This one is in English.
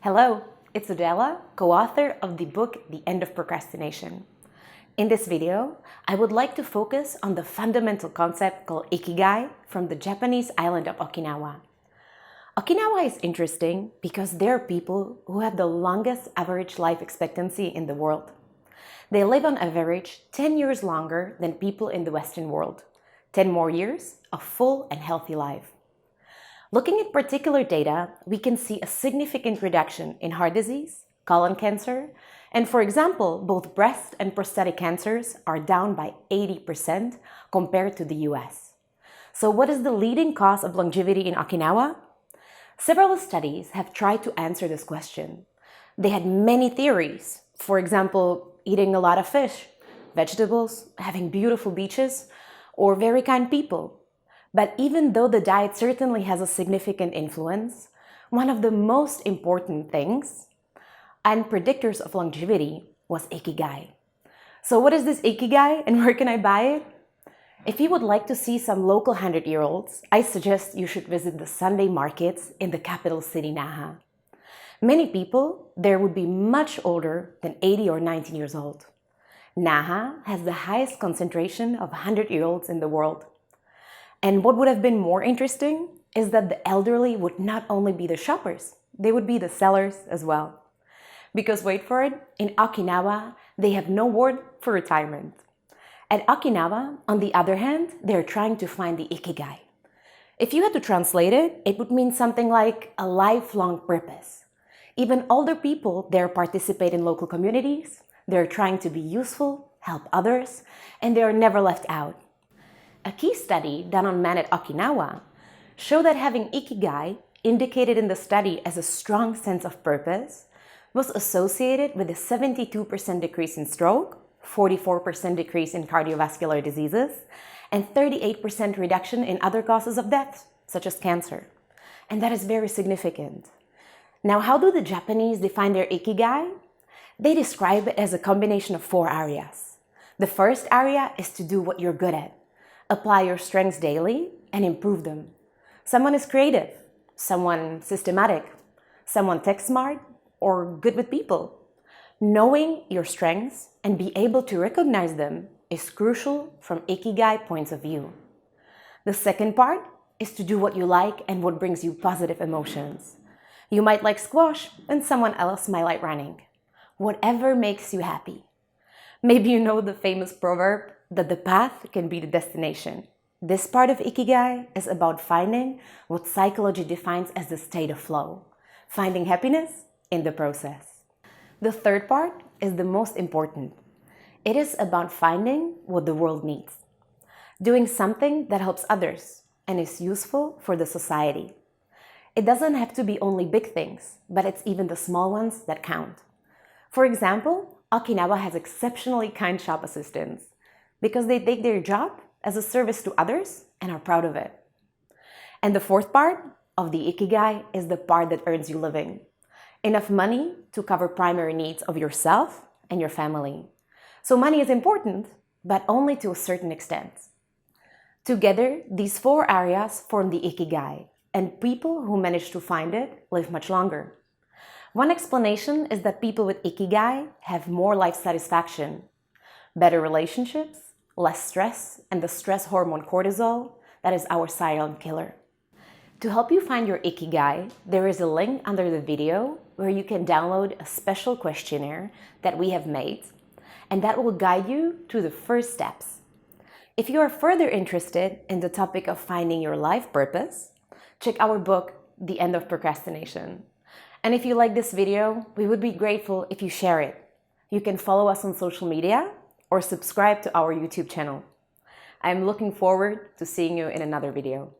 Hello, it's Adela, co-author of the book The End of Procrastination. In this video, I would like to focus on the fundamental concept called Ikigai from the Japanese island of Okinawa. Okinawa is interesting because there are people who have the longest average life expectancy in the world. They live on average 10 years longer than people in the Western world, 10 more years of full and healthy life. Looking at particular data, we can see a significant reduction in heart disease, colon cancer, and for example, both breast and prostate cancers are down by 80% compared to the US. So what is the leading cause of longevity in Okinawa? Several studies have tried to answer this question. They had many theories. For example, eating a lot of fish, vegetables, having beautiful beaches, or very kind people. But even though the diet certainly has a significant influence, one of the most important things and predictors of longevity was Ikigai. So what is this Ikigai and where can I buy it? If you would like to see some local 100-year-olds, I suggest you should visit the Sunday markets in the capital city, Naha. Many people there would be much older than 80 or 90 years old. Naha has the highest concentration of 100-year-olds in the world. And what would have been more interesting is that the elderly would not only be the shoppers, they would be the sellers as well. Because wait for it, in Okinawa, they have no word for retirement. At Okinawa, on the other hand, they're trying to find the Ikigai. If you had to translate it, it would mean something like a lifelong purpose. Even older people there participate in local communities, they're trying to be useful, help others, and they are never left out. A key study done on men at Okinawa showed that having Ikigai, indicated in the study as a strong sense of purpose, was associated with a 72% decrease in stroke, 44% decrease in cardiovascular diseases, and 38% reduction in other causes of death, such as cancer. And that is very significant. Now, how do the Japanese define their Ikigai? They describe it as a combination of 4 areas. The first area is to do what you're good at. Apply your strengths daily and improve them. Someone is creative, someone systematic, someone tech smart, or good with people. Knowing your strengths and be able to recognize them is crucial from Ikigai points of view. The second part is to do what you like and what brings you positive emotions. You might like squash and someone else might like running. Whatever makes you happy. Maybe you know the famous proverb that the path can be the destination. This part of Ikigai is about finding what psychology defines as the state of flow, finding happiness in the process. The third part is the most important. It is about finding what the world needs, doing something that helps others and is useful for the society. It doesn't have to be only big things, but it's even the small ones that count. For example, Okinawa has exceptionally kind shop assistants because they take their job as a service to others and are proud of it. And the fourth part of the Ikigai is the part that earns you living. Enough money to cover primary needs of yourself and your family. So money is important, but only to a certain extent. Together, these 4 areas form the Ikigai, and people who manage to find it live much longer. One explanation is that people with Ikigai have more life satisfaction, better relationships, less stress, and the stress hormone cortisol, that is our silent killer. To help you find your Ikigai, there is a link under the video where you can download a special questionnaire that we have made, and that will guide you through the first steps. If you are further interested in the topic of finding your life purpose, check our book, The End of Procrastination. And if you like this video, we would be grateful if you share it. You can follow us on social media or subscribe to our YouTube channel. I'm looking forward to seeing you in another video.